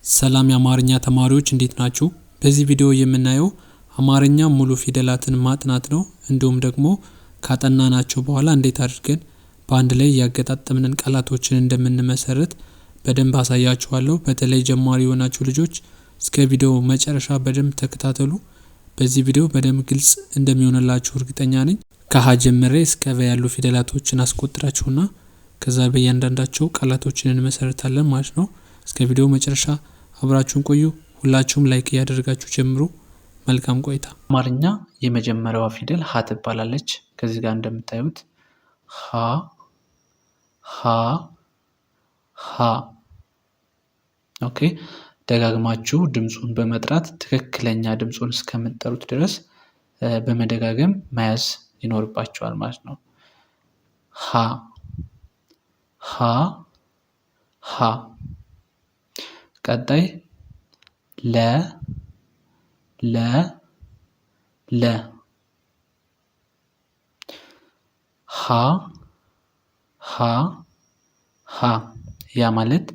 ሰላም የአማርኛ ተማሪዎች እንዴት ናችሁ? በዚህ ቪዲዮ የምናየው አማርኛ ሙሉ ፊደላትን ማጥናት ነው። እንዲሁም ደግሞ ካጠናናቸው በኋላ እንዴት አድርገን በአንድ ላይ ያገጣጠምንን ቃላቶችን እንደምንመሰርት በደንብ አሳያችኋለሁ። በተለይ ጀማሪ የሆናችሁ ልጆች እስከ ቪዲዮ መጨረሻ በደንብ ተከታተሉ። በዚህ ቪዲዮ በደንብ ግልጽ እንደሚሆንላችሁ እርግጠኛ ነኝ። ከሀ ጀምሬ እስከ ቨ ያሉ ፊደላቶችን አስቆጥራችሁና ከዛ በእያንዳንዳቸው ቃላቶችን እንመሰርታለን ማለት ነው። እስከ ቪዲዮ መጨረሻ አብራችሁን ቆዩ። ሁላችሁም ላይክ ያደርጋችሁ ጀምሩ። መልካም ቆይታ። አማርኛ የመጀመሪያዋ ፊደል ሀ ትባላለች። ከዚህ ጋር እንደምታዩት ሀ ሀ ሀ። ኦኬ፣ ደጋግማችሁ ድምጹን በመጥራት ትክክለኛ ድምጹን እስከምትጠሩት ድረስ በመደጋገም መያዝ ይኖርባችኋል ማለት ነው። ሀ ሀ ሀ። ቀጣይ ለ ለ ለ። ሀ ሀ ሀ። ያ ማለት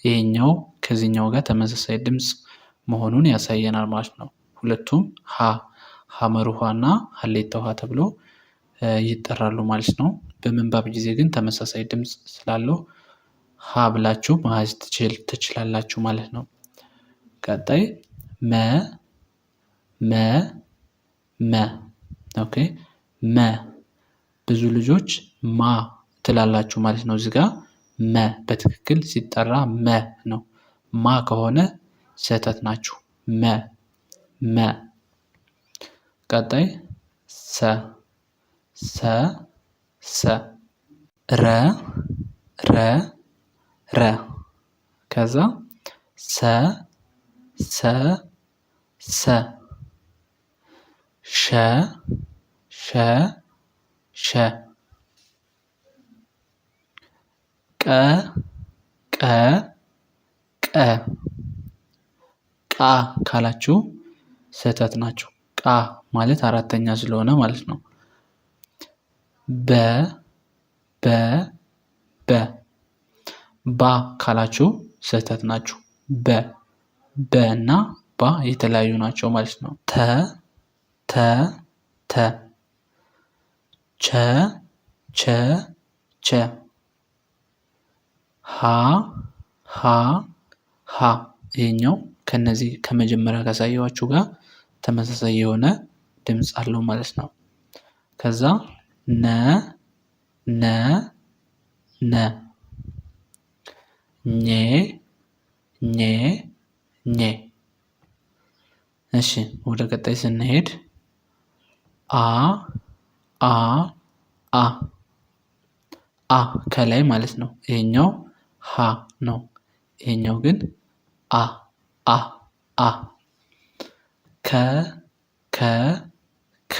ይሄኛው ከዚህኛው ጋር ተመሳሳይ ድምጽ መሆኑን ያሳየናል ማለት ነው። ሁለቱም ሀ ሐመር ውሃ እና ሀሌታ ውሃ ተብሎ ይጠራሉ ማለት ነው። በምንባብ ጊዜ ግን ተመሳሳይ ድምጽ ስላለው ሀ ብላችሁ መያዝ ትችላላችሁ ማለት ነው። ቀጣይ መ መ መ። ኦኬ፣ መ። ብዙ ልጆች ማ ትላላችሁ ማለት ነው። እዚህ ጋር መ በትክክል ሲጠራ መ ነው። ማ ከሆነ ስህተት ናችሁ። መ መ። ቀጣይ ሰ ሰ ሰ። ረ ረ ረ። ከዛ ሰ ሰ ሰ። ሸ ሸ ሸ። ቀ ቀ ቀ። ቃ ካላችሁ ስህተት ናችሁ። ቃ ማለት አራተኛ ስለሆነ ማለት ነው። በ በ በ። ባ ካላችሁ ስህተት ናችሁ። በ በ እና ባ የተለያዩ ናቸው ማለት ነው። ተ ተ ተ። ቸ ቸ ቸ። ሀ ሀ ሀ። ይሄኛው ከነዚህ ከመጀመሪያ ካሳየኋችሁ ጋር ተመሳሳይ የሆነ ድምጽ አለው ማለት ነው። ከዛ ነ ነ ነ። ኘ ኘ ኘ። እሺ፣ ወደ ቀጣይ ስንሄድ አ አ አ አ ከላይ ማለት ነው። ይሄኛው ሀ ነው። ይሄኛው ግን አ አ አ። ከ ከ ከ።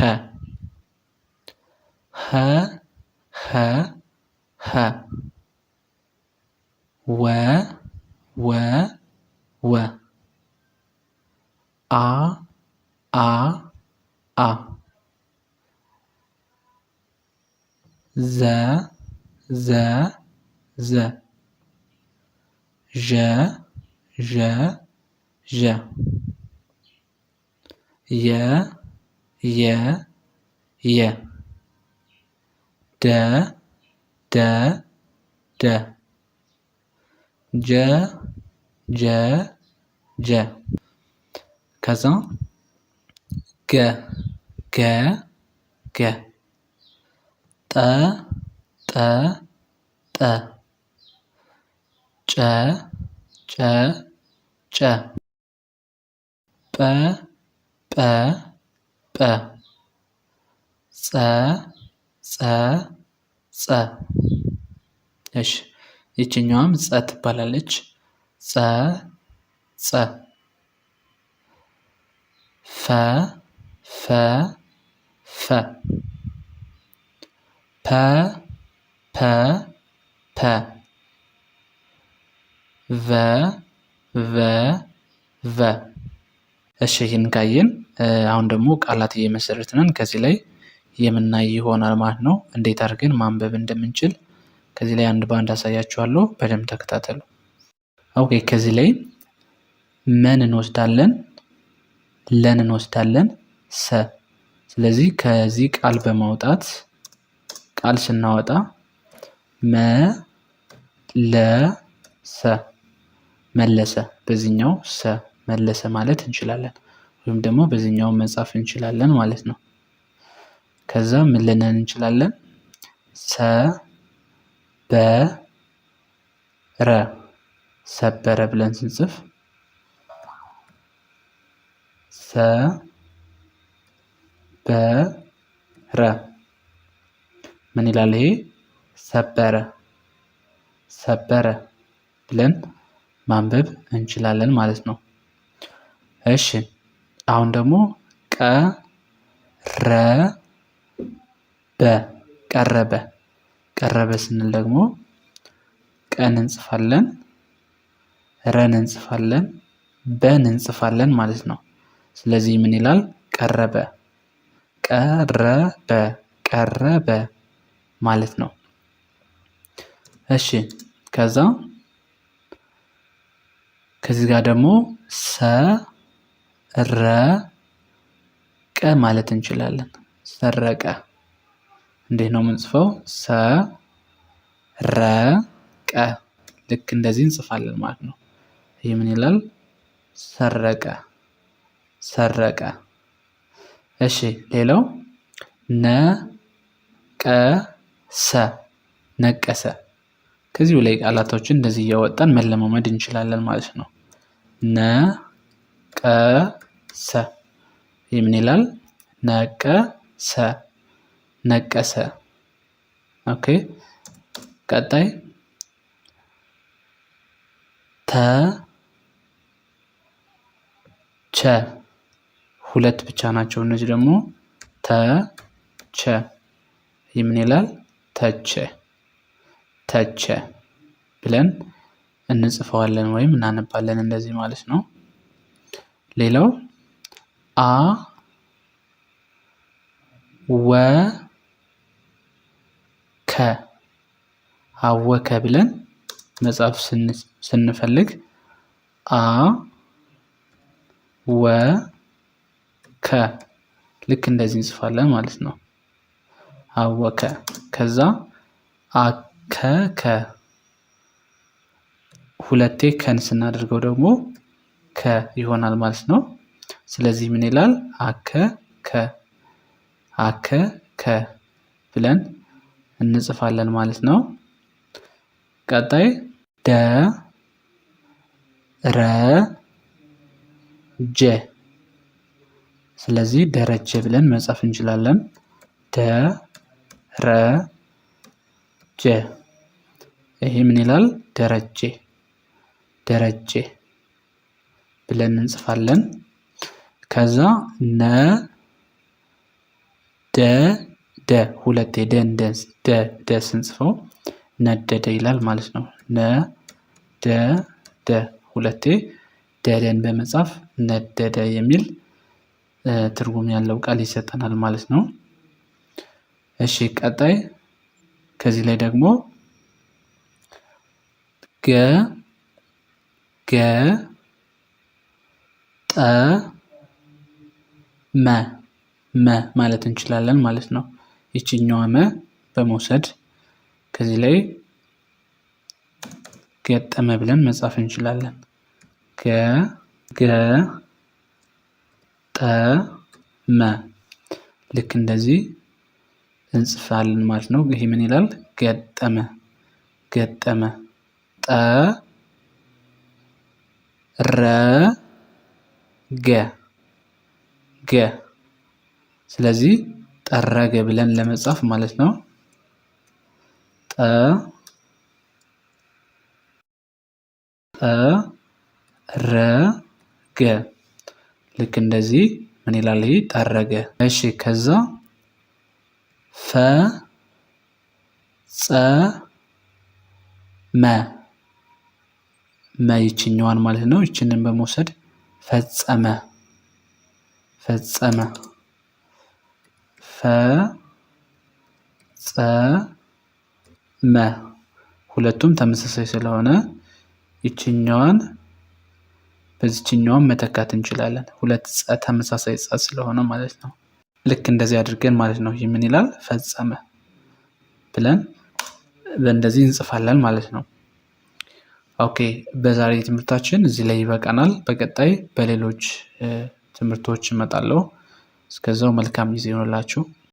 ሀ ሀ ሀ። ወ ወ ወ። አ አ አ። ዘ ዘ ዘ። ዠ ዠ ዠ። የ የ የ። ደ ደ ደ። ጀ ጀ ጀ። ከዛ ገ ገ ገ። ጠ ጠ ጠ። ጨ ጨ ጨ። ጰ ጰ ጰ። ጸ ጸ ጸ። እሺ፣ ይችኛዋም ጸ ትባላለች። ጸ ጸ። ፈ ፈ ፈ። ፐ ፐ ፐ። ቨ ቨ ቨ። እሺ፣ ይህን ካየን አሁን ደግሞ ቃላት እየመሰረትን ከዚህ ላይ የምናይ ይሆናል ማለት ነው። እንዴት አድርገን ማንበብ እንደምንችል ከዚህ ላይ አንድ ባንድ አሳያችኋለሁ። በደንብ ተከታተሉ። ኦኬ፣ ከዚህ ላይ መን እንወስዳለን፣ ለን እንወስዳለን፣ ሰ። ስለዚህ ከዚህ ቃል በማውጣት ቃል ስናወጣ መለሰ፣ መለሰ። በዚህኛው ሰ መለሰ ማለት እንችላለን፣ ወይም ደግሞ በዚህኛው መጻፍ እንችላለን ማለት ነው። ከዛ ምን ልንን እንችላለን? ሰበረ፣ ሰበረ ብለን ስንጽፍ ሰበረ ምን ይላል ይሄ? ሰበረ፣ ሰበረ ብለን ማንበብ እንችላለን ማለት ነው። እሺ አሁን ደግሞ ቀረበ፣ ቀረበ፣ ቀረበ ስንል ደግሞ ቀን እንጽፋለን፣ ረን እንጽፋለን፣ በን እንጽፋለን ማለት ነው። ስለዚህ ምን ይላል? ቀረበ፣ ቀረበ፣ ቀረበ ማለት ነው። እሺ ከዚህ ጋር ደግሞ ሰረቀ ማለት እንችላለን። ሰረቀ እንዴት ነው የምንጽፈው? ሰረቀ ልክ እንደዚህ እንጽፋለን ማለት ነው። ይህ ምን ይላል? ሰረቀ፣ ሰረቀ። እሺ ሌላው ነቀሰ፣ ነቀሰ። ከዚሁ ላይ ቃላቶችን እንደዚህ እያወጣን መለማመድ እንችላለን ማለት ነው። ነቀሰ ይህ ምን ይላል? ነቀሰ፣ ነቀሰ። ኦኬ ቀጣይ ተቸ፣ ሁለት ብቻ ናቸው እነዚህ ደግሞ ተቸ። ይህ ምን ይላል? ተቸ፣ ተቸ ብለን እንጽፈዋለን ወይም እናነባለን እንደዚህ ማለት ነው። ሌላው አወከ፣ አወከ ብለን መጻፍ ስንፈልግ አወከ ልክ እንደዚህ እንጽፋለን ማለት ነው። አወከ። ከዛ አከከ፣ ሁለቴ ከን ስናደርገው ደግሞ ከ ይሆናል ማለት ነው። ስለዚህ ምን ይላል? አከከ፣ አከከ ብለን እንጽፋለን ማለት ነው። ቀጣይ ደረጀ፣ ስለዚህ ደረጀ ብለን መጻፍ እንችላለን። ደረጀ ይሄ ምን ይላል? ደረጀ፣ ደረጀ ብለን እንጽፋለን። ከዛ ነደደ፣ ሁለቴ ደ ስንጽፈው ነደደ ይላል ማለት ነው። ነደደ ሁለቴ ደደን በመጻፍ ነደደ የሚል ትርጉም ያለው ቃል ይሰጠናል ማለት ነው። እሺ ቀጣይ ከዚህ ላይ ደግሞ ገጠመ፣ መ ማለት እንችላለን ማለት ነው። ይችኛዋ መ በመውሰድ ከዚህ ላይ ገጠመ ብለን መጻፍ እንችላለን። ገጠመ ልክ እንደዚህ እንጽፋለን ማለት ነው። ይሄ ምን ይላል? ገጠመ፣ ገጠመ። ጠረገ፣ ገ ስለዚህ ጠረገ ብለን ለመጻፍ ማለት ነው። ጠረገ ልክ እንደዚህ ምን ይላል? ይሄ ጠረገ። እሺ ከዛ ፈጸመ፣ መ ይችኛዋን ማለት ነው። ይችንን በመውሰድ ፈጸመ፣ ፈጸመ፣ ፈጸመ ሁለቱም ተመሳሳይ ስለሆነ ይችኛዋን በዚችኛውም መተካት እንችላለን። ሁለት ጸ ተመሳሳይ ጸ ስለሆነ ማለት ነው። ልክ እንደዚህ አድርገን ማለት ነው ምን ይላል ፈጸመ ብለን በእንደዚህ እንጽፋለን ማለት ነው። ኦኬ በዛሬ ትምህርታችን እዚህ ላይ ይበቃናል። በቀጣይ በሌሎች ትምህርቶች እመጣለሁ። እስከዛው መልካም ጊዜ ይሁንላችሁ።